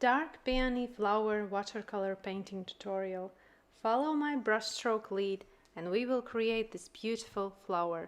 dark peony flower watercolor painting tutorial. Follow my brushstroke lead and we will create this beautiful flower.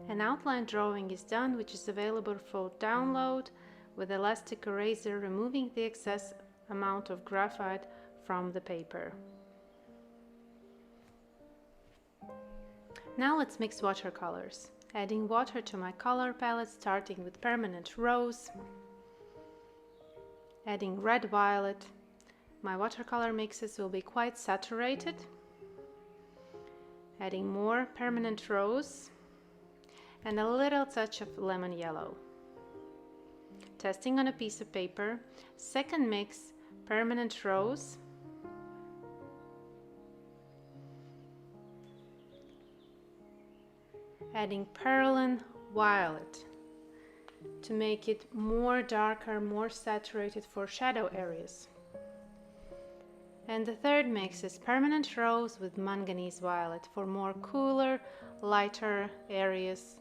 An outline drawing is done, which is available for download with elastic eraser, removing the excess amount of graphite from the paper. Now let's mix watercolors. Adding water to my color palette, starting with Permanent Rose. Adding Red Violet. My watercolor mixes will be quite saturated. Adding more Permanent Rose and a little touch of lemon yellow. Testing on a piece of paper. Second mix, Permanent Rose. Adding Perylene Violet to make it more darker, more saturated for shadow areas. And the third mix is Permanent Rose with Manganese Violet for more cooler, lighter areas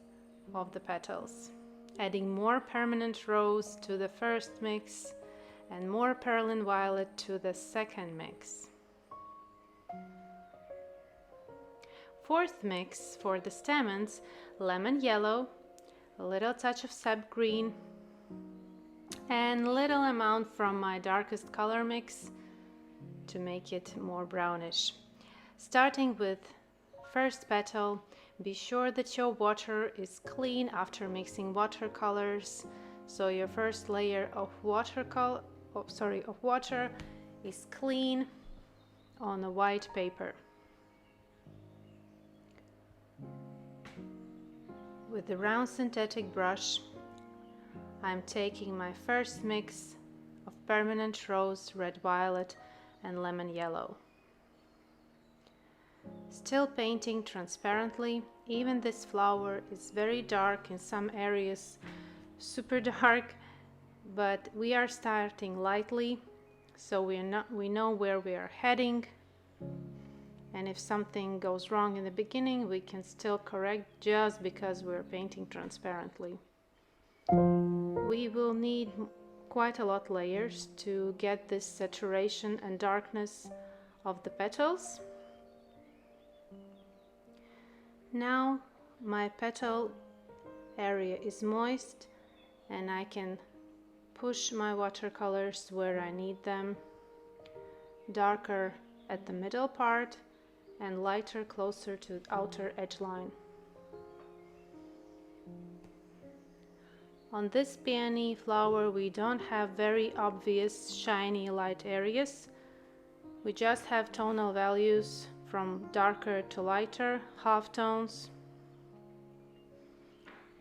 of the petals. Adding more Permanent Rose to the first mix and more Perylene Violet to the second mix. Fourth mix for the stamens, lemon yellow, a little touch of Sap Green, and little amount from my darkest color mix to make it more brownish. Starting with first petal, be sure that your water is clean after mixing watercolors, so your first layer of water is clean on a white paper. With the round synthetic brush, I'm taking my first mix of Permanent Rose, Red Violet and Lemon Yellow. Still painting transparently. Even this flower is very dark, in some areas super dark, but we are starting lightly, so we know where we are heading, and if something goes wrong in the beginning we can still correct just because we're painting transparently. We will need quite a lot of layers to get this saturation and darkness of the petals. Now my petal area is moist and I can push my watercolors where I need them, darker at the middle part and lighter closer to the outer edge line. On this peony flower we don't have very obvious shiny light areas. We just have tonal values from darker to lighter, half tones.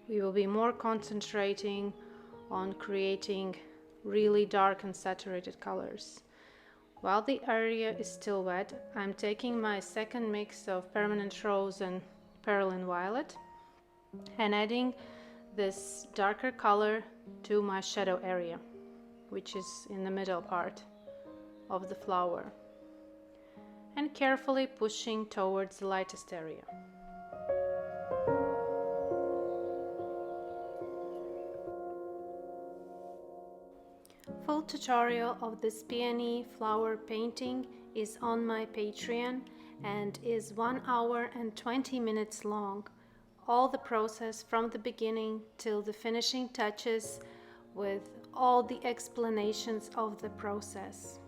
We will be more concentrating on creating really dark and saturated colors. While the area is still wet, I'm taking my second mix of Permanent Rose and Perylene Violet and adding this darker color to my shadow area, which is in the middle part of the flower, and carefully pushing towards the lightest area. Full tutorial of this peony flower painting is on my Patreon and is 1 hour and 20 minutes long. All the process from the beginning till the finishing touches with all the explanations of the process.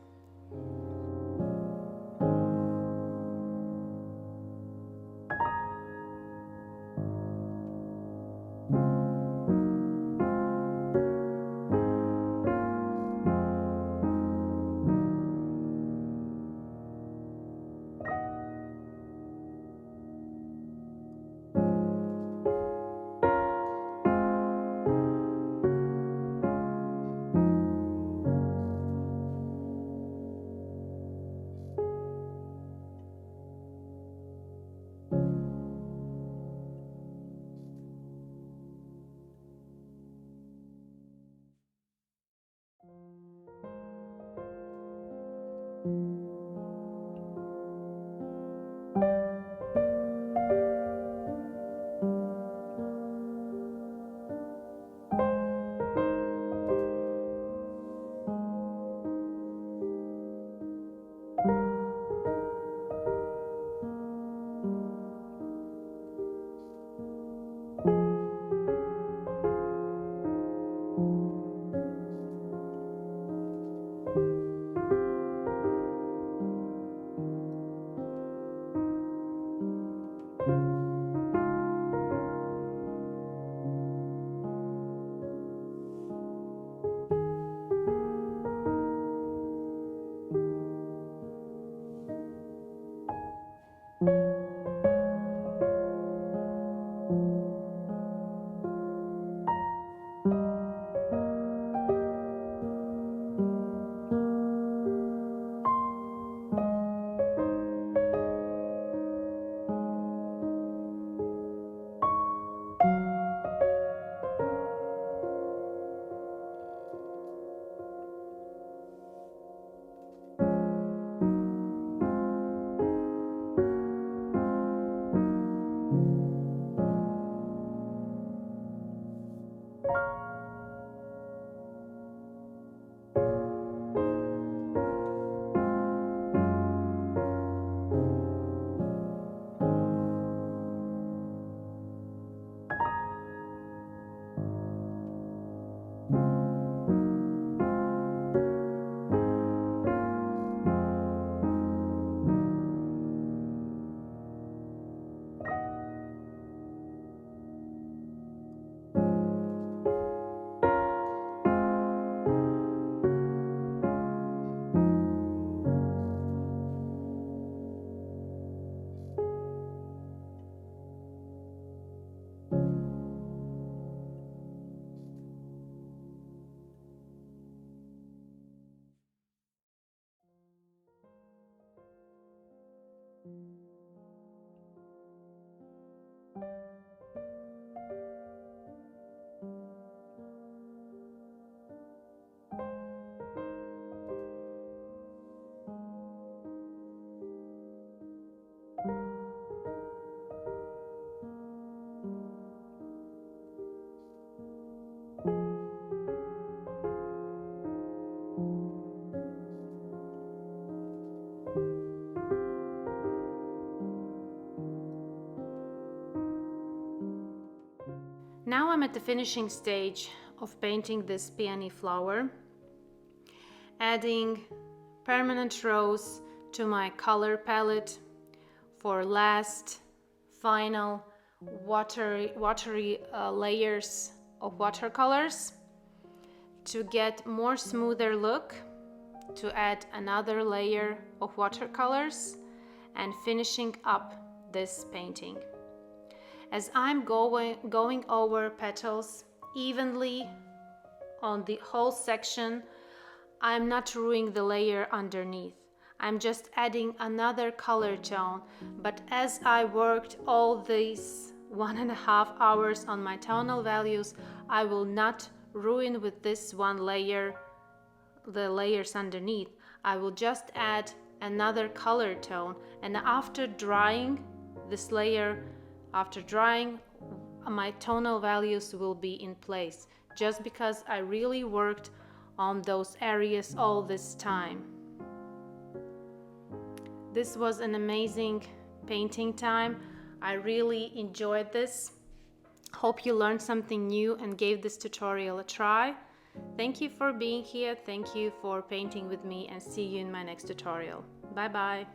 Now I'm at the finishing stage of painting this peony flower, adding permanent rose to my color palette for last final watery layers of watercolors. To get more smoother look, to add another layer of watercolors and finishing up this painting. As I'm going over petals evenly on the whole section, I'm not ruining the layer underneath. I'm just adding another color tone, but as I worked all these 1.5 hours on my tonal values, I will not ruin with this one layer the layers underneath. I will just add another color tone, and after drying this layer, my tonal values will be in place, just because I really worked on those areas all this time. This was an amazing painting time. I really enjoyed this. Hope you learned something new and gave this tutorial a try. Thank you for being here. Thank you for painting with me, and see you in my next tutorial. Bye bye.